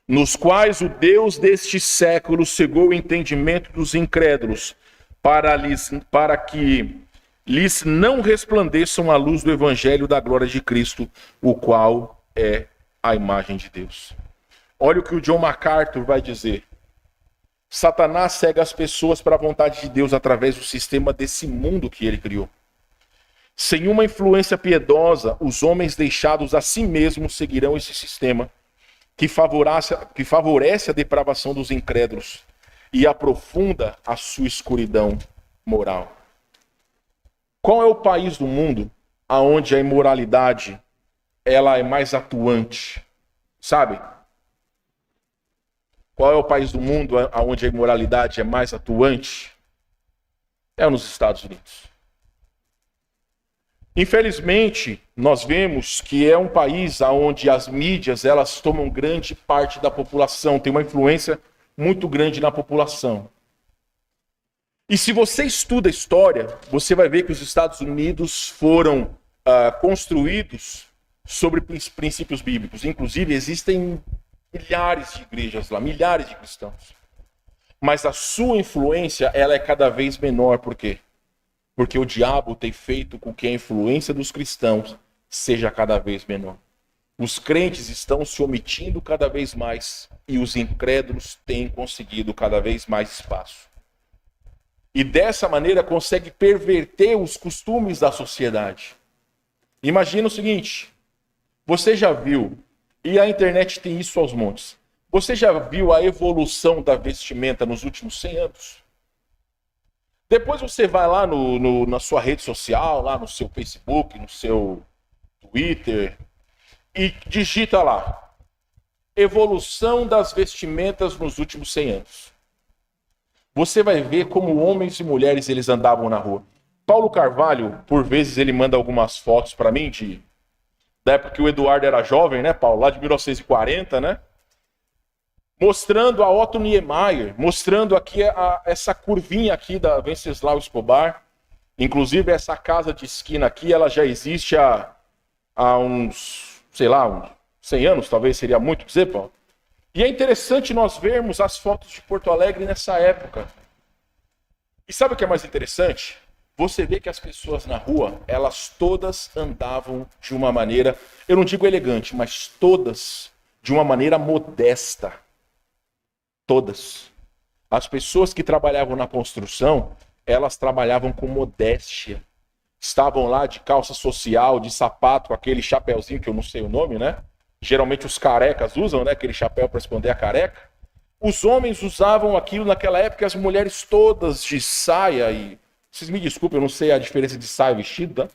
nos quais o Deus deste século cegou o entendimento dos incrédulos, para que lhes não resplandeçam a luz do Evangelho da glória de Cristo, o qual é a imagem de Deus. Olha o que o John MacArthur vai dizer. Satanás cega as pessoas para a vontade de Deus através do sistema desse mundo que ele criou. Sem uma influência piedosa, os homens deixados a si mesmos seguirão esse sistema que favorece a depravação dos incrédulos e aprofunda a sua escuridão moral. Qual é o país do mundo onde a imoralidade ela é mais atuante? Sabe? Qual é o país do mundo onde a imoralidade é mais atuante? É nos Estados Unidos. Infelizmente, nós vemos que é um país onde as mídias elas tomam grande parte da população, tem uma influência muito grande na população. E se você estuda a história, você vai ver que os Estados Unidos foram construídos sobre princípios bíblicos. Inclusive, existem milhares de igrejas lá, milhares de cristãos. Mas a sua influência ela é cada vez menor. Por quê? Porque o diabo tem feito com que a influência dos cristãos seja cada vez menor. Os crentes estão se omitindo cada vez mais e os incrédulos têm conseguido cada vez mais espaço. E dessa maneira consegue perverter os costumes da sociedade. Imagina o seguinte, você já viu, e a internet tem isso aos montes, você já viu a evolução da vestimenta nos últimos 100 anos? Depois você vai lá na sua rede social, lá no seu Facebook, no seu Twitter, e digita lá, evolução das vestimentas nos últimos 100 anos. Você vai ver como homens e mulheres eles andavam na rua. Paulo Carvalho, por vezes, ele manda algumas fotos para mim, da época que o Eduardo era jovem, né, Paulo? Lá de 1940, né? Mostrando a Otto Niemeyer, mostrando aqui essa curvinha aqui da Venceslau Escobar. Inclusive, essa casa de esquina aqui, ela já existe há uns, sei lá, uns 100 anos, talvez seria muito dizer, Paulo. E é interessante nós vermos as fotos de Porto Alegre nessa época. E sabe o que é mais interessante? Você vê que as pessoas na rua, elas todas andavam de uma maneira, eu não digo elegante, mas todas de uma maneira modesta. Todas. As pessoas que trabalhavam na construção, elas trabalhavam com modéstia. Estavam lá de calça social, de sapato, com aquele chapéuzinho que eu não sei o nome, né? Geralmente os carecas usam, né? Aquele chapéu para esconder a careca. Os homens usavam aquilo naquela época, as mulheres todas de saia e... Vocês me desculpem, eu não sei a diferença de saia e vestido, tá?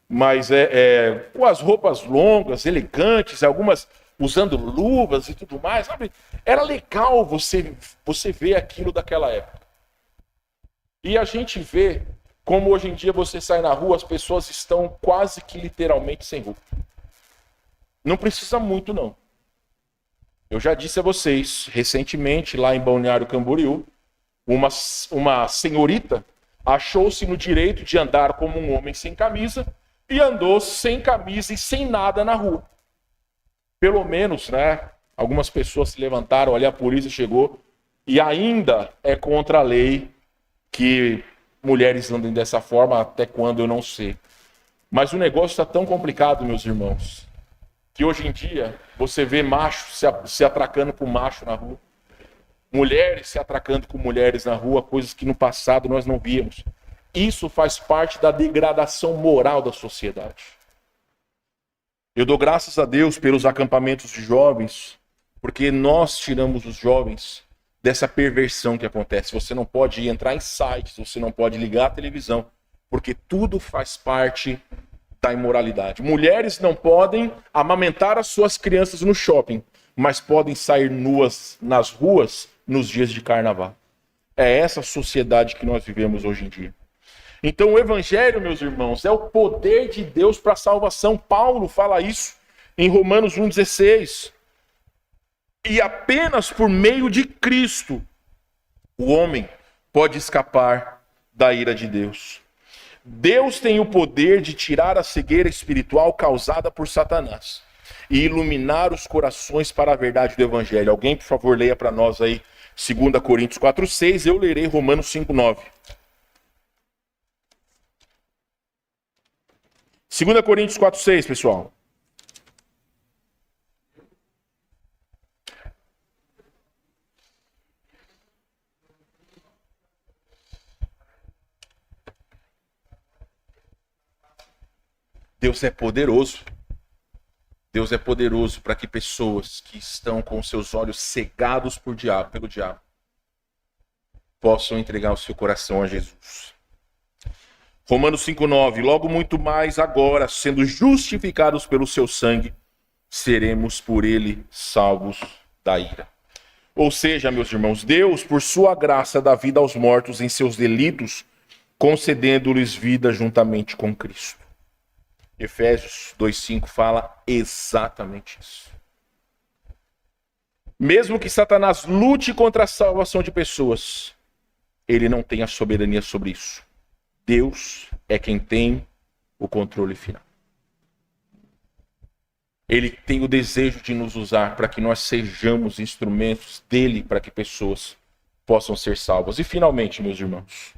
Mas com as roupas longas, elegantes, algumas usando luvas e tudo mais, sabe? Era legal você ver aquilo daquela época. E a gente vê como hoje em dia você sai na rua, as pessoas estão quase que literalmente sem roupa. Não precisa muito, não. Eu já disse a vocês, recentemente, lá em Balneário Camboriú, uma senhorita achou-se no direito de andar como um homem sem camisa e andou sem camisa e sem nada na rua. Pelo menos, né? Algumas pessoas se levantaram, olha, a polícia chegou e ainda é contra a lei que mulheres andem dessa forma, até quando eu não sei. Mas o negócio está tão complicado, meus irmãos, que hoje em dia você vê macho se atracando com macho na rua. mulheres se atracando com mulheres na rua, coisas que no passado nós não víamos. Isso faz parte da degradação moral da sociedade. Eu dou graças a Deus pelos acampamentos de jovens, porque nós tiramos os jovens dessa perversão que acontece. Você não pode entrar em sites, você não pode ligar a televisão, porque tudo faz parte da imoralidade. Mulheres não podem amamentar as suas crianças no shopping, mas podem sair nuas nas ruas nos dias de carnaval. É essa sociedade que nós vivemos hoje em dia. Então o evangelho, meus irmãos, é o poder de Deus para a salvação. Paulo fala isso em Romanos 1,16. E apenas por meio de Cristo o homem pode escapar da ira de Deus. Deus tem o poder de tirar a cegueira espiritual causada por Satanás e iluminar os corações para a verdade do evangelho. Alguém, por favor, leia para nós aí 2 Coríntios 4,6. Eu lerei Romanos 5,9. 2 Coríntios 4,6, pessoal. Deus é poderoso. Deus é poderoso para que pessoas que estão com seus olhos cegados pelo diabo possam entregar o seu coração a Jesus. Romanos 5,9. Logo muito mais agora, sendo justificados pelo seu sangue, seremos por ele salvos da ira. Ou seja, meus irmãos, Deus, por sua graça, dá vida aos mortos em seus delitos, concedendo-lhes vida juntamente com Cristo. Efésios 2,5 fala exatamente isso. Mesmo que Satanás lute contra a salvação de pessoas, ele não tem a soberania sobre isso. Deus é quem tem o controle final. Ele tem o desejo de nos usar para que nós sejamos instrumentos dele para que pessoas possam ser salvas. E finalmente, meus irmãos,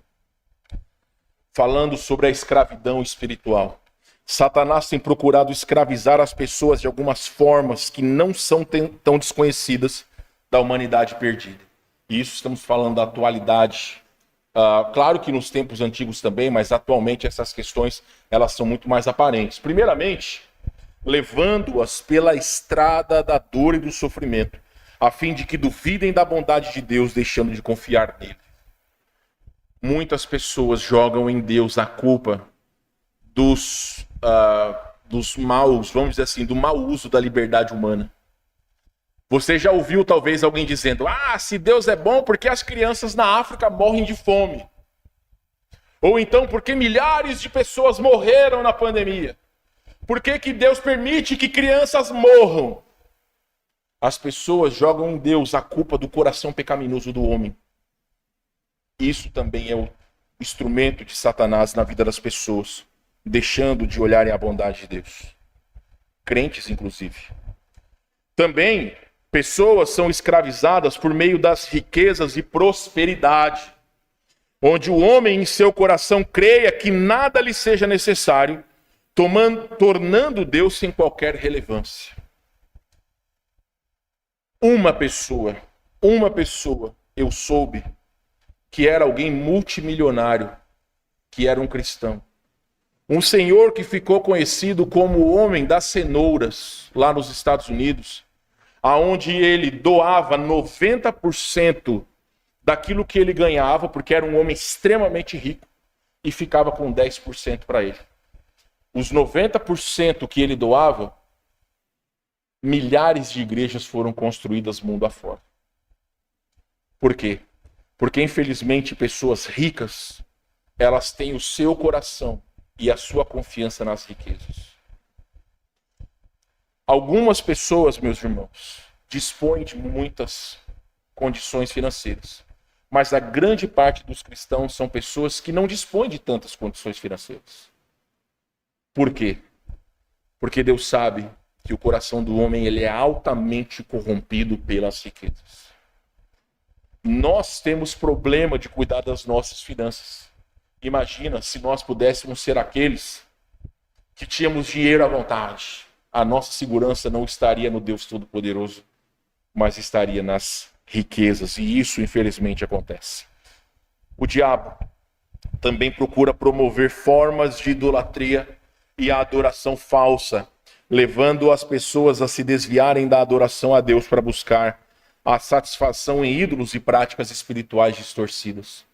falando sobre a escravidão espiritual, Satanás tem procurado escravizar as pessoas de algumas formas que não são tão desconhecidas da humanidade perdida. E isso estamos falando da atualidade. Claro que nos tempos antigos também, mas atualmente essas questões elas são muito mais aparentes. Primeiramente, levando-as pela estrada da dor e do sofrimento, a fim de que duvidem da bondade de Deus, deixando de confiar nele. Muitas pessoas jogam em Deus a culpa dos maus, vamos dizer assim, do mau uso da liberdade humana. Você já ouviu talvez alguém dizendo: se Deus é bom, por que as crianças na África morrem de fome? Ou então, por que milhares de pessoas morreram na pandemia? Por que Deus permite que crianças morram? As pessoas jogam em Deus a culpa do coração pecaminoso do homem. Isso também é o instrumento de Satanás na vida das pessoas, deixando de olharem a bondade de Deus. Crentes, inclusive. Também, pessoas são escravizadas por meio das riquezas e prosperidade, onde o homem em seu coração creia que nada lhe seja necessário, tornando Deus sem qualquer relevância. Uma pessoa, eu soube que era alguém multimilionário, que era um cristão. Um senhor que ficou conhecido como o homem das cenouras, lá nos Estados Unidos, aonde ele doava 90% daquilo que ele ganhava, porque era um homem extremamente rico, e ficava com 10% para ele. Os 90% que ele doava, milhares de igrejas foram construídas mundo afora. Por quê? Porque, infelizmente, pessoas ricas, elas têm o seu coração e a sua confiança nas riquezas. Algumas pessoas, meus irmãos, dispõem de muitas condições financeiras, mas a grande parte dos cristãos são pessoas que não dispõem de tantas condições financeiras. Por quê? Porque Deus sabe que o coração do homem ele é altamente corrompido pelas riquezas. Nós temos problema de cuidar das nossas finanças. Imagina se nós pudéssemos ser aqueles que tínhamos dinheiro à vontade. A nossa segurança não estaria no Deus Todo-Poderoso, mas estaria nas riquezas. E isso, infelizmente, acontece. O diabo também procura promover formas de idolatria e a adoração falsa, levando as pessoas a se desviarem da adoração a Deus para buscar a satisfação em ídolos e práticas espirituais distorcidas.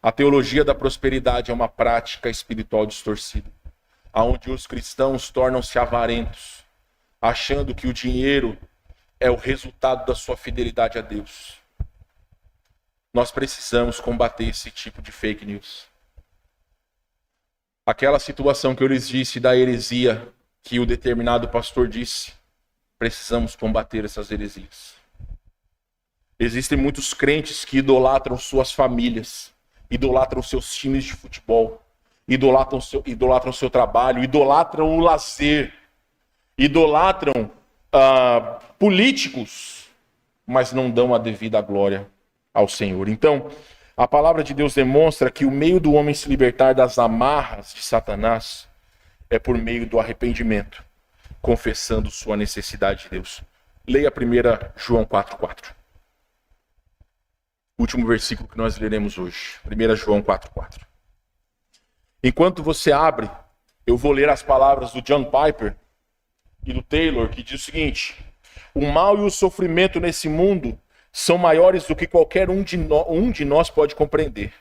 A teologia da prosperidade é uma prática espiritual distorcida, onde os cristãos tornam-se avarentos, achando que o dinheiro é o resultado da sua fidelidade a Deus. Nós precisamos combater esse tipo de fake news. Aquela situação que eu lhes disse da heresia, que o determinado pastor disse, precisamos combater essas heresias. Existem muitos crentes que idolatram suas famílias, idolatram seus times de futebol, idolatram seu trabalho, idolatram o lazer, idolatram políticos, mas não dão a devida glória ao Senhor. Então, a palavra de Deus demonstra que o meio do homem se libertar das amarras de Satanás é por meio do arrependimento, confessando sua necessidade de Deus. Leia 1 João 4,4. Último versículo que nós leremos hoje. 1 João 4,4. Enquanto você abre, eu vou ler as palavras do John Piper e do Taylor, que diz o seguinte: o mal e o sofrimento nesse mundo são maiores do que qualquer um de nós pode compreender.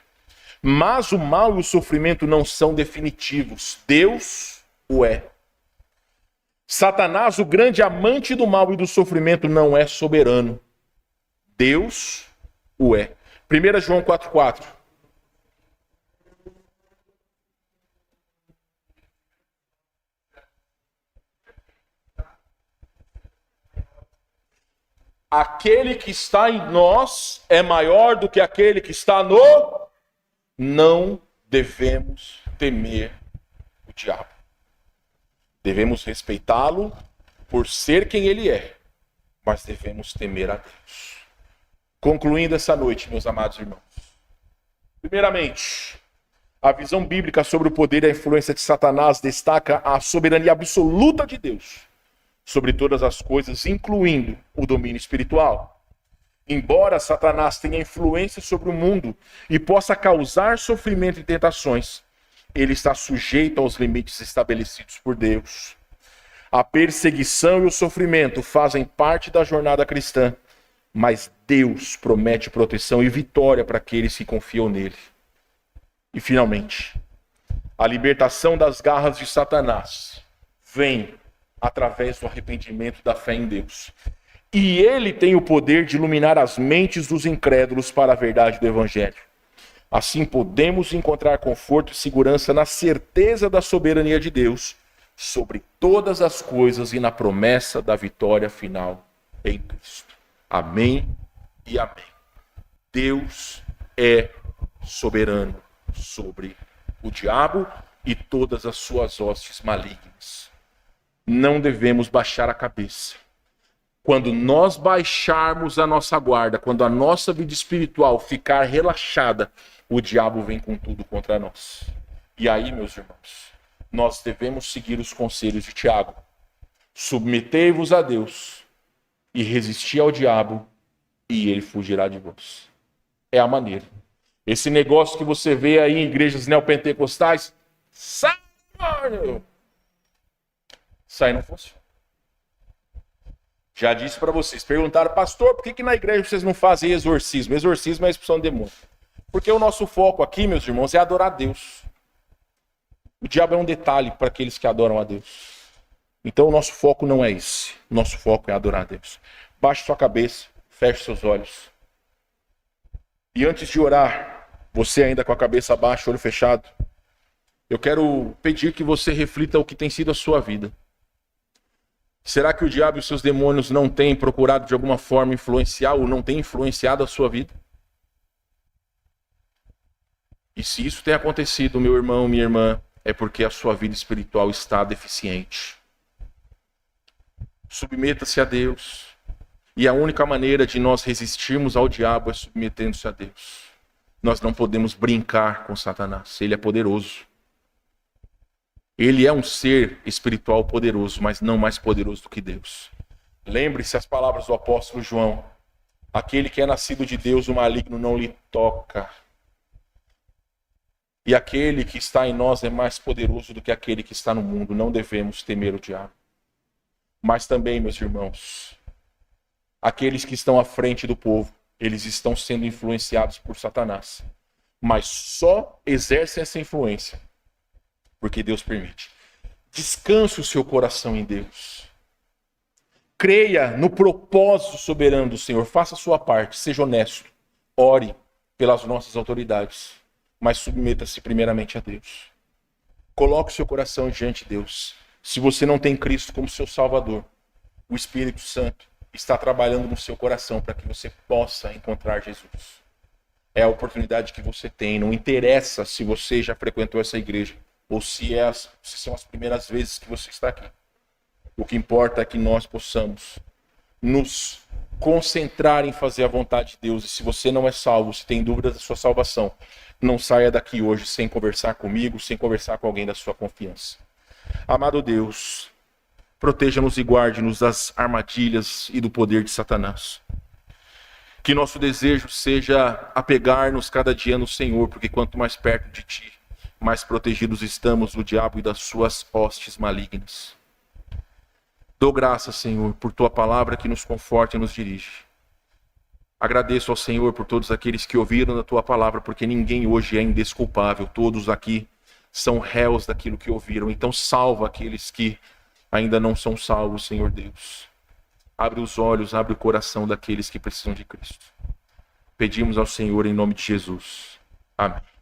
Mas o mal e o sofrimento não são definitivos. Deus o é. Satanás, o grande amante do mal e do sofrimento, não é soberano. Deus o é. 1 João 4,4. Aquele que está em nós é maior do que aquele que está no... Não devemos temer o diabo. Devemos respeitá-lo por ser quem ele é, mas devemos temer a Deus. Concluindo essa noite, meus amados irmãos. Primeiramente, a visão bíblica sobre o poder e a influência de Satanás destaca a soberania absoluta de Deus sobre todas as coisas, incluindo o domínio espiritual. Embora Satanás tenha influência sobre o mundo e possa causar sofrimento e tentações, ele está sujeito aos limites estabelecidos por Deus. A perseguição e o sofrimento fazem parte da jornada cristã, mas Deus promete proteção e vitória para aqueles que confiam nele. E finalmente, a libertação das garras de Satanás vem através do arrependimento da fé em Deus. E ele tem o poder de iluminar as mentes dos incrédulos para a verdade do Evangelho. Assim podemos encontrar conforto e segurança na certeza da soberania de Deus sobre todas as coisas e na promessa da vitória final em Cristo. Amém e amém. Deus é soberano sobre o diabo e todas as suas hostes malignas. Não devemos baixar a cabeça. Quando nós baixarmos a nossa guarda, quando a nossa vida espiritual ficar relaxada, o diabo vem com tudo contra nós. E aí, meus irmãos, nós devemos seguir os conselhos de Tiago. Submetei-vos a Deus e resisti ao diabo, e ele fugirá de vós. É a maneira. Esse negócio que você vê aí em igrejas neopentecostais, sai, mano! Isso aí não funciona. Já disse para vocês, perguntaram, pastor, por que na igreja vocês não fazem exorcismo? Exorcismo é a expulsão de demônio. Porque o nosso foco aqui, meus irmãos, é adorar a Deus. O diabo é um detalhe para aqueles que adoram a Deus. Então o nosso foco não é esse. O nosso foco é adorar a Deus. Baixe sua cabeça, feche seus olhos. E antes de orar, você ainda com a cabeça baixa, olho fechado, eu quero pedir que você reflita o que tem sido a sua vida. Será que o diabo e os seus demônios não têm procurado de alguma forma influenciar ou não têm influenciado a sua vida? E se isso tem acontecido, meu irmão, minha irmã, é porque a sua vida espiritual está deficiente. Submeta-se a Deus. E a única maneira de nós resistirmos ao diabo é submetendo-se a Deus. Nós não podemos brincar com Satanás. Ele é poderoso. Ele é um ser espiritual poderoso, mas não mais poderoso do que Deus. Lembre-se as palavras do apóstolo João. Aquele que é nascido de Deus, o maligno não lhe toca. E aquele que está em nós é mais poderoso do que aquele que está no mundo. Não devemos temer o diabo. Mas também, meus irmãos, aqueles que estão à frente do povo, eles estão sendo influenciados por Satanás. Mas só exercem essa influência porque Deus permite. Descanse o seu coração em Deus. Creia no propósito soberano do Senhor. Faça a sua parte, seja honesto. Ore pelas nossas autoridades, mas submeta-se primeiramente a Deus. Coloque o seu coração diante de Deus. Se você não tem Cristo como seu Salvador, o Espírito Santo está trabalhando no seu coração para que você possa encontrar Jesus. É a oportunidade que você tem. Não interessa se você já frequentou essa igreja ou se são as primeiras vezes que você está aqui. O que importa é que nós possamos nos concentrar em fazer a vontade de Deus. E se você não é salvo, se tem dúvidas da sua salvação, não saia daqui hoje sem conversar comigo, sem conversar com alguém da sua confiança. Amado Deus, proteja-nos e guarde-nos das armadilhas e do poder de Satanás. Que nosso desejo seja apegar-nos cada dia no Senhor, porque quanto mais perto de Ti, mais protegidos estamos do diabo e das suas hostes malignas. Dou graças, Senhor, por Tua palavra que nos conforta e nos dirige. Agradeço ao Senhor por todos aqueles que ouviram da Tua palavra, porque ninguém hoje é indesculpável. Todos aqui são réus daquilo que ouviram. Então salva aqueles que ainda não são salvos, Senhor Deus. Abre os olhos, abre o coração daqueles que precisam de Cristo. Pedimos ao Senhor em nome de Jesus. Amém.